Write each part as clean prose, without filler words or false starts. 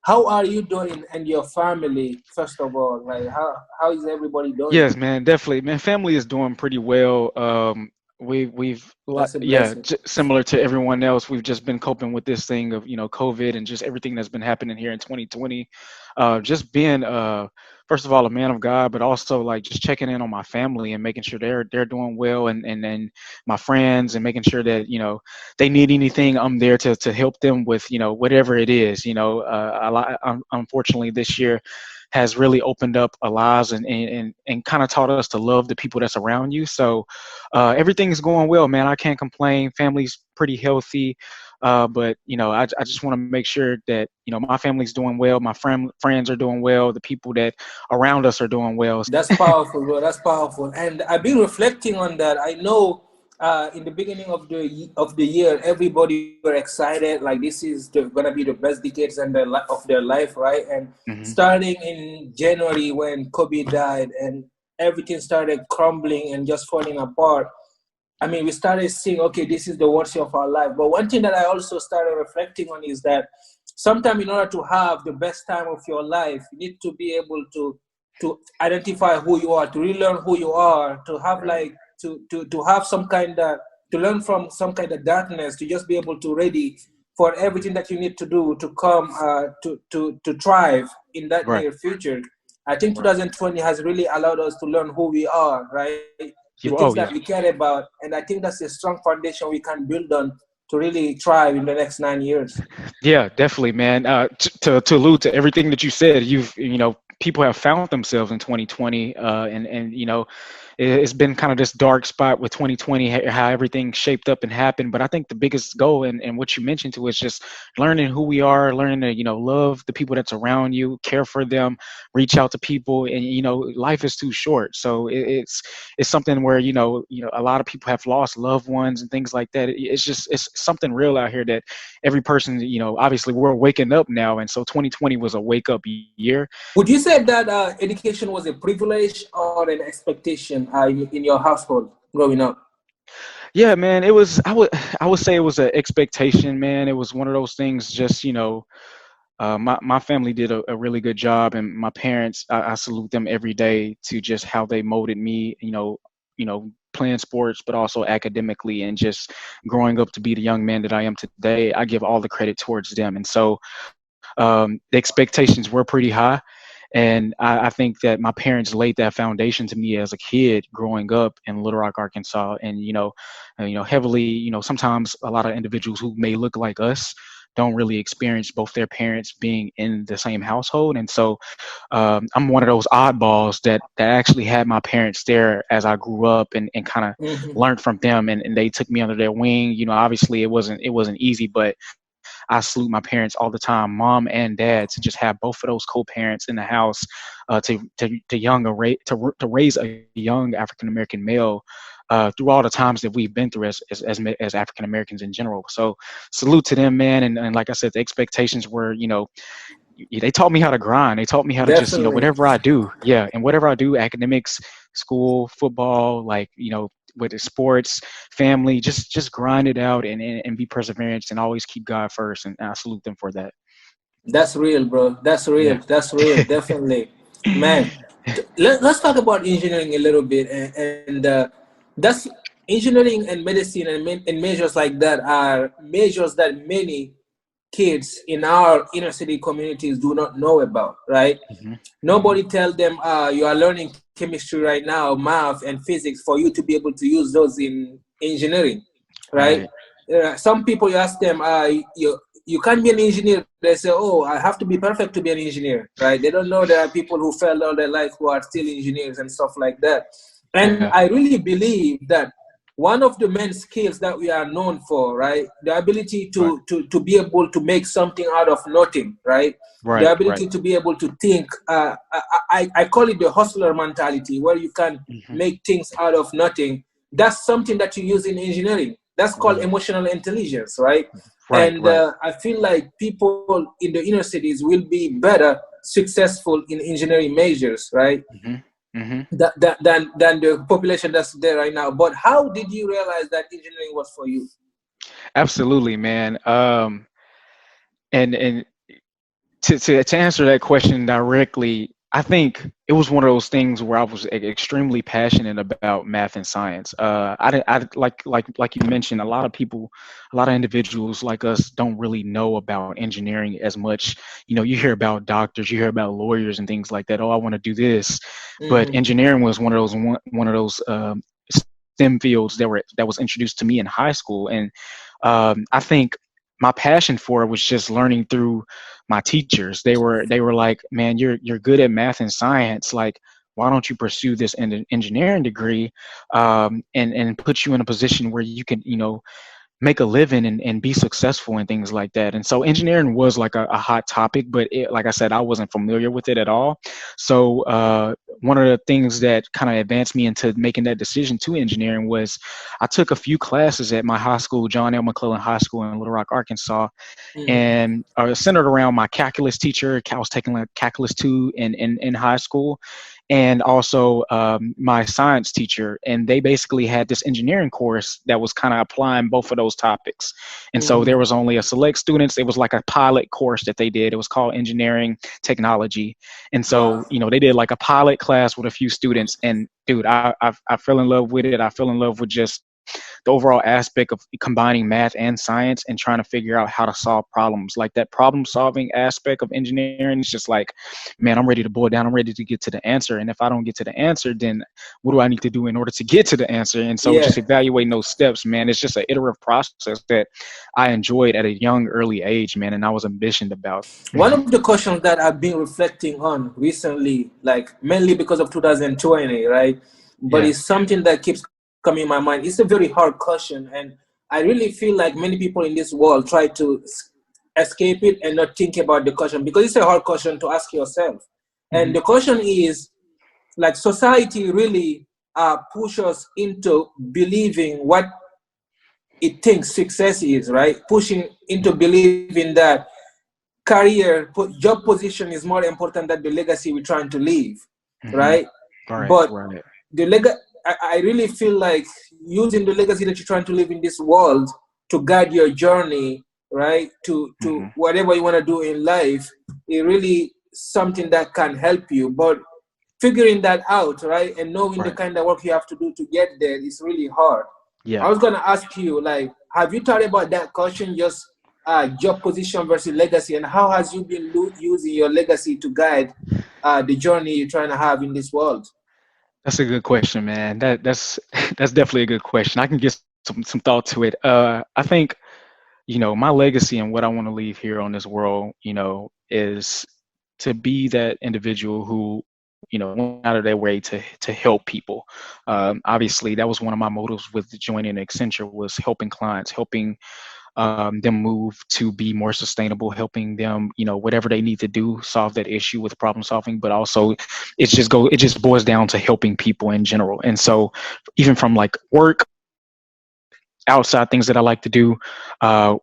how are you doing and your family, first of all? Like, how is everybody doing? Yes, man, definitely. Man, family is doing pretty well. That's a Yeah, blessing. similar to everyone else, we've just been coping with this thing of, COVID and just everything that's been happening here in 2020. Just being, first of all, a man of God, but also like just checking in on my family and making sure they're doing well, and then my friends, and making sure that, they need anything, I'm there to help them with, whatever it is. Unfortunately, this year has really opened up our lives, and kind of taught us to love the people that's around you. So everything's going well, man. I can't complain. Family's pretty healthy. But I just want to make sure that my family's doing well, my friends are doing well, the people that around us are doing well. That's powerful, bro. That's powerful. And I've been reflecting on that. I know in the beginning of the year, everybody were excited. Like this is gonna be the best decades of their life, right? And Hmm. starting in January when Kobe died and everything started crumbling and just falling apart. I mean, we started seeing, okay, this is the worst year of our life. But one thing that I also started reflecting on is that sometimes in order to have the best time of your life, you need to be able to identify who you are, to relearn who you are, to have Right. like to have some kind of to learn from some kind of darkness, to just be able to ready for everything that you need to do to come to thrive in that Right. near future. I think Right. 2020 has really allowed us to learn who we are, right? The things that Oh we yeah. care about, and I think that's a strong foundation we can build on to really thrive in the next 9 years. Yeah, definitely, man. To allude to everything that you said, people have found themselves in 2020, and it's been kind of this dark spot with 2020, how everything shaped up and happened. But I think the biggest goal, and what you mentioned to, is just learning who we are, learning to love the people that's around you, care for them, reach out to people, and life is too short. So it's something where a lot of people have lost loved ones and things like that. It's something real out here that every person, obviously we're waking up now. And so 2020 was a wake up year. Would you say that education was a privilege or an expectation in your household growing up? Yeah, man, I would say it was an expectation, man. It was one of those things, just my family did a really good job, and my parents, I salute them every day to just how they molded me, playing sports, but also academically, and just growing up to be the young man that I am today. I give all the credit towards them. And so the expectations were pretty high. And I think that my parents laid that foundation to me as a kid growing up in Little Rock, Arkansas. And heavily, sometimes a lot of individuals who may look like us don't really experience both their parents being in the same household. And so I'm one of those oddballs that actually had my parents there as I grew up, and kind of Hmm. learned from them, and they took me under their wing. Obviously it wasn't easy, but I salute my parents all the time, mom and dad, to just have both of those co-parents in the house, to raise a young African American male through all the times that we've been through as African Americans in general. So salute to them, man. And like I said, the expectations were, they taught me how to grind. They taught me how to just, Definitely. whatever I do, yeah, and whatever I do, academics, school, football, like, with the sports, family, just grind it out, and be perseverance, and always keep God first. And I salute them for that. That's real, bro. That's real. Yeah. That's real. Definitely, man. Let's talk about engineering a little bit, and that's engineering and medicine and measures like that are measures that many kids in our inner city communities do not know about, right? Hmm. Hmm. Nobody tell them you are learning chemistry right now, math and physics, for you to be able to use those in engineering, right? Right. Some people, you ask them, you can't be an engineer. They say, oh, I have to be perfect to be an engineer, right? They don't know there are people who failed all their life who are still engineers and stuff like that. And Yeah. I really believe that one of the main skills that we are known for, right? The ability Right. to be able to make something out of nothing, right? The Right. Right. ability to be able to think. I call it the hustler mentality, where you can Hmm. make things out of nothing. That's something that you use in engineering. That's called Right. emotional intelligence, right? Right. And Right. I feel like people in the inner cities will be better successful in engineering majors, right? Hmm. Hmm. Than the population that's there right now. But how did you realize that engineering was for you? Absolutely, man. And To answer that question directly, I think it was one of those things where I was extremely passionate about math and science. Like you mentioned, a lot of people, a lot of individuals like us don't really know about engineering as much. You know, you hear about doctors, you hear about lawyers and things like that. Oh, I want to do this, but Mm-hmm. engineering was one of those STEM fields that was introduced to me in high school, and I think my passion for it was just learning through my teachers. They were like, man, you're good at math and science. Like, why don't you pursue this engineering degree, and put you in a position where you can, make a living and be successful and things like that. And so engineering was like a hot topic, but like I said, I wasn't familiar with it at all. So one of the things that kind of advanced me into making that decision to engineering was I took a few classes at my high school, John L. McClellan High School in Little Rock, Arkansas, Mm-hmm. and centered around my calculus teacher. I was taking like calculus 2 in high school, and also my science teacher. And they basically had this engineering course that was kind of applying both of those topics. And so Mm-hmm. there was only a select students. It was like a pilot course that they did. It was called engineering technology. And Wow. so, they did like a pilot class with a few students. And dude, I fell in love with it. I fell in love with just the overall aspect of combining math and science and trying to figure out how to solve problems. Like that problem solving aspect of engineering is just like, man, I'm ready to boil down. I'm ready to get to the answer. And if I don't get to the answer, then what do I need to do in order to get to the answer? And so just Yeah. evaluating those steps, man, it's just an iterative process that I enjoyed at a young, early age, man, and I was ambitioned about. One of the questions that I've been reflecting on recently, like mainly because of 2020, right? But Yeah. it's something that keeps coming in my mind. It's a very hard question, and I really feel like many people in this world try to escape it and not think about the question because it's a hard question to ask yourself. And Hmm. the question is, like, society really push us into believing what it thinks success is, right? Pushing into believing that job position is more important than the legacy we're trying to leave, Hmm. right? Right. But Right. the I really feel like using the legacy that you're trying to live in this world to guide your journey, right? To Hmm. whatever you want to do in life, it really something that can help you. But figuring that out, right, and knowing the Right. kind of work you have to do to get there is really hard. I Yeah. was gonna ask you, like, have you thought about that question, just job position versus legacy, and how has you been using your legacy to guide the journey you're trying to have in this world? That's a good question, man. That's that's definitely a good question. I can get some thought to it. I think my legacy and what I want to leave here on this world, is to be that individual who went out of their way to help people. Obviously, that was one of my motives with joining Accenture was helping clients, helping them move to be more sustainable, helping them, whatever they need to do, solve that issue with problem solving. But also, it just boils down to helping people in general. And so, even from like work, outside things that I like to do,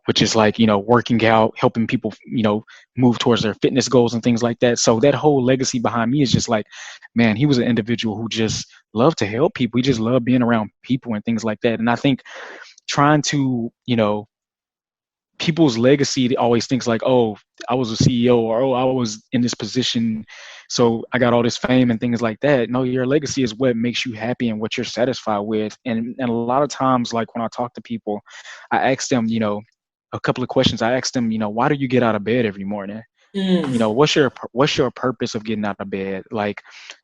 which is like working out, helping people move towards their fitness goals and things like that. So that whole legacy behind me is just like, man, he was an individual who just loved to help people. He just loved being around people and things like that. And I think trying to people's legacy always thinks like, oh, I was a CEO, or oh, I was in this position, so I got all this fame and things like that. No, your legacy is what makes you happy and what you're satisfied with. And a lot of times, like when I talk to people, I ask them, a couple of questions. I ask them, why do you get out of bed every morning? Mm, What's your purpose of getting out of bed? Like,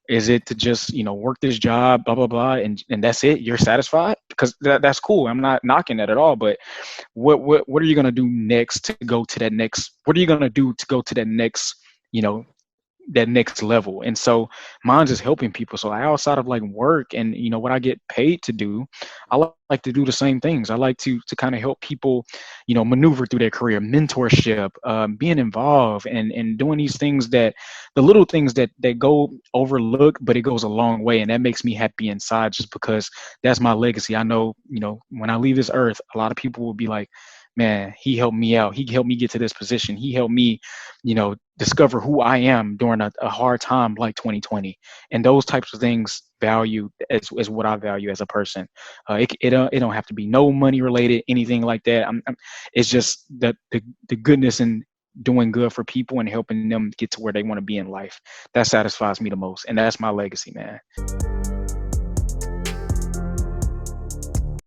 is it to just work this job, blah blah blah, and that's it? You're satisfied? Because that's cool. I'm not knocking that at all, but what are you going to do next to go to that next, what are you going to do to go to you know that next level? And so mine's just helping people. So outside of like work and what I get paid to do, I like to do the same things. I like to kind of help people maneuver through their career, mentorship, being involved, and doing these things, that the little things that go overlooked, but it goes a long way, and that makes me happy inside, just because that's my legacy. I know when I leave this earth, a lot of people will be like, man, he helped me out, he helped me get to this position, he helped me discover who I am during a hard time like 2020. And those types of things value is what I value as a person. It don't have to be no money related, anything like that. It's just the goodness and doing good for people and helping them get to where they want to be in life. That satisfies me the most, and that's my legacy, man.